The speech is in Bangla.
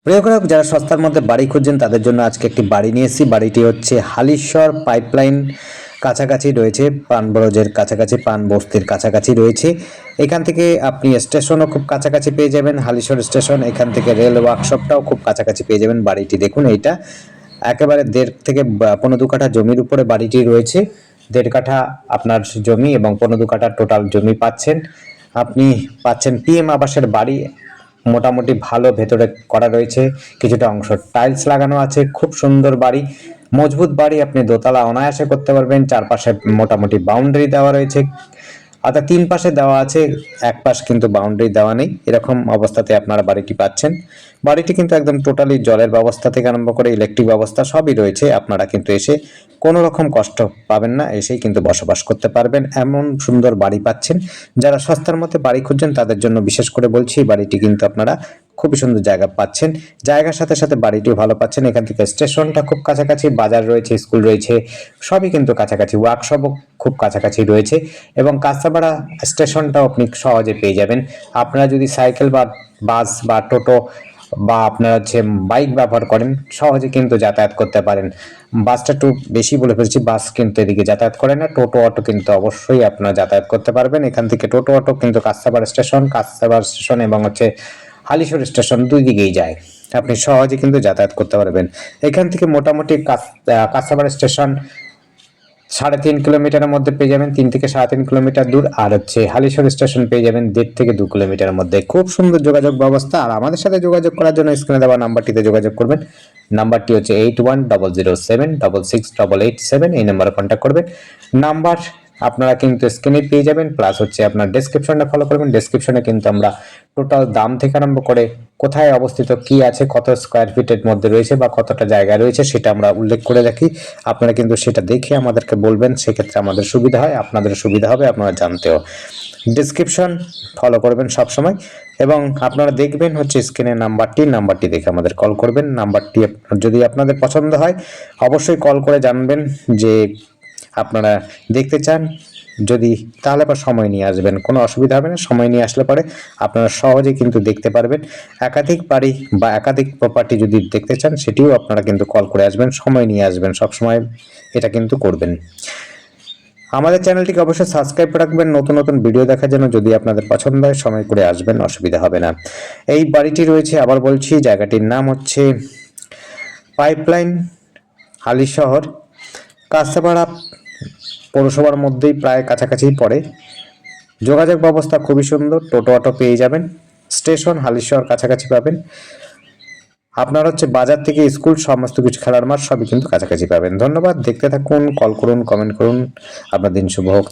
প্রিয় গ্রাহক, যারা সস্তার মধ্যে বাড়ি খুঁজছেন তাদের জন্য আজকে একটি বাড়ি নিয়ে এসেছি। বাড়িটি হচ্ছে হালিশ্বর পাইপলাইন কাছাকাছি রয়েছে, পানবরজের কাছাকাছি, পান বস্তির কাছাকাছি রয়েছে। এখান থেকে আপনি স্টেশনও খুব কাছাকাছি পেয়ে যাবেন, হালিশ্বর স্টেশন। এখান থেকে রেল ওয়ার্কশপটাও খুব কাছাকাছি পেয়ে যাবেন। বাড়িটি দেখুন, এইটা একেবারে 1.5 কাঠা জমির উপরে বাড়িটি রয়েছে। 1.5 কাঠা আপনার জমি এবং 15 কাঠা টোটাল জমি পাচ্ছেন। আপনি পাচ্ছেন পিএম আবাসের বাড়ি, মোটামুটি ভালো ভেতরে করা রয়েছে, কিছুটা অংশ টাইলস লাগানো আছে। খুব সুন্দর বাড়ি, মজবুত বাড়ি। আপনি দোতলা অনায়াসে করতে পারবেন। চারপাশে মোটামুটি বাউন্ডারি দেওয়া রয়েছে, অর্থাৎ 3 পাশে দেওয়া আছে, এক পাশ কিন্তু বাউন্ডারি দেওয়া নেই। এরকম অবস্থাতে আপনারা বাড়িটি পাচ্ছেন। বাড়িটি কিন্তু একদম টোটালি জলের ব্যবস্থা থেকে আরম্ভ করে ইলেকট্রিক ব্যবস্থা সবই রয়েছে। আপনারা কিন্তু এসে কোনো রকম কষ্ট পাবেন না, এসেই কিন্তু বসবাস করতে পারবেন। এমন সুন্দর বাড়ি পাচ্ছেন। যারা সস্তার মধ্যে বাড়ি খুঁজছেন তাদের জন্য বিশেষ করে বলছি, বাড়িটি কিন্তু আপনারা খুবই সুন্দর জায়গা পাচ্ছেন। জায়গার সাথে সাথে বাড়িটিও ভালো পাচ্ছেন। এখান থেকে স্টেশনটা খুব কাছাকাছি, বাজার রয়েছে, স্কুল রয়েছে, সবই কিন্তু কাছাকাছি। ওয়ার্কশপও খুব কাছাকাছি রয়েছে এবং কাঁচরাপাড়া স্টেশনটাও আপনি সহজে পেয়ে যাবেন। আপনারা যদি সাইকেল বা বাস বা টোটো বা আপনারা হচ্ছে বাইক ব্যবহার করেন, সহজে কিন্তু যাতায়াত করতে পারেন। বাসটা একটু বেশি বলে ফেলছি, বাস কিন্তু এদিকে যাতায়াত করে না। টোটো অটো কিন্তু অবশ্যই আপনারা যাতায়াত করতে পারবেন। এখান থেকে টোটো অটো কিন্তু কাঁচরাপাড়া স্টেশন এবং হচ্ছে হালিশহর স্টেশন দুই দিকেই যায়। আপনি সহজে কিন্তু যাতায়াত করতে পারবেন। এখান থেকে মোটামুটি কাঁচরাপাড়া স্টেশন 3.5 কিলোমিটারের মধ্যে পেয়ে যাবেন, 3 থেকে 3.5 কিলোমিটার দূর। আর হচ্ছে হালিশহর স্টেশন পেয়ে যাবেন 1.5 থেকে 2 কিলোমিটারের মধ্যে। খুব সুন্দর যোগাযোগ ব্যবস্থা। আর আমাদের সাথে যোগাযোগ করার জন্য স্ক্রিনে দেওয়া নাম্বারটিতে যোগাযোগ করবেন। নাম্বারটি হচ্ছে 8100768887। এই নাম্বারে কন্ট্যাক্ট করবেন। নাম্বার আপনারা কিন্তু স্ক্রিনে পেয়ে যাবেন, প্লাস হচ্ছে আপনার ডেসক্রিপশনটা ফলো করবেন। ডেসক্রিপশনে কিন্তু আমরা টোটাল দাম থেকে আরম্ভ করে কোথায় অবস্থিত, কি আছে, কত স্কোয়ার ফিটের মধ্যে রয়েছে বা কতটা জায়গা রয়েছে সেটা আমরা উল্লেখ করে রাখি। আপনারা কিন্তু সেটা দেখে আমাদেরকে বলবেন, সেক্ষেত্রে আমাদের সুবিধা হয়, আপনাদের সুবিধা হবে, আপনারা জানতেও। ডেসক্রিপশন ফলো করবেন সবসময় এবং আপনারা দেখবেন হচ্ছে স্ক্রিনের নাম্বারটি দেখে আমাদের কল করবেন। নাম্বারটি যদি আপনাদের পছন্দ হয় অবশ্যই কল করে জানবেন যে আপনারা দেখতে চান। যদি তাহলে আবার সময় নিয়ে আসবেন, কোনো অসুবিধা হবে না। সময় নিয়ে আসলে পরে আপনারা সহজেই কিন্তু দেখতে পারবেন। একাধিক বাড়ি বা একাধিক প্রপার্টি যদি দেখতে চান সেটিও আপনারা কিন্তু কল করে আসবেন, সময় নিয়ে আসবেন, সবসময় এটা কিন্তু করবেন। আমাদের চ্যানেলটিকে অবশ্যই সাবস্ক্রাইব রাখবেন নতুন নতুন ভিডিও দেখার জন্য। যদি আপনাদের পছন্দ হয় সময় করে আসবেন, অসুবিধা হবে না। এই বাড়িটি রয়েছে, আবার বলছি, জায়গাটির নাম হচ্ছে পাইপলাইন, হালিশহর, কাঁচরাপাড়া পৌরসভার মধ্যেই প্রায় কাছাকাছি পড়ে। যোগাযোগ ব্যবস্থা খুবই সুন্দর, টোটো অটো পেয়ে যাবেন। স্টেশন হালিশহর কাছাকাছি পাবেন। আপনার হচ্ছে বাজার থেকে স্কুল, সমস্ত কিছু, খেলার মাঠ সবই কিন্তু কাছাকাছি পাবেন। ধন্যবাদ। দেখতে থাকুন, কল করুন, কমেন্ট করুন। আপনার দিন শুভ হোক।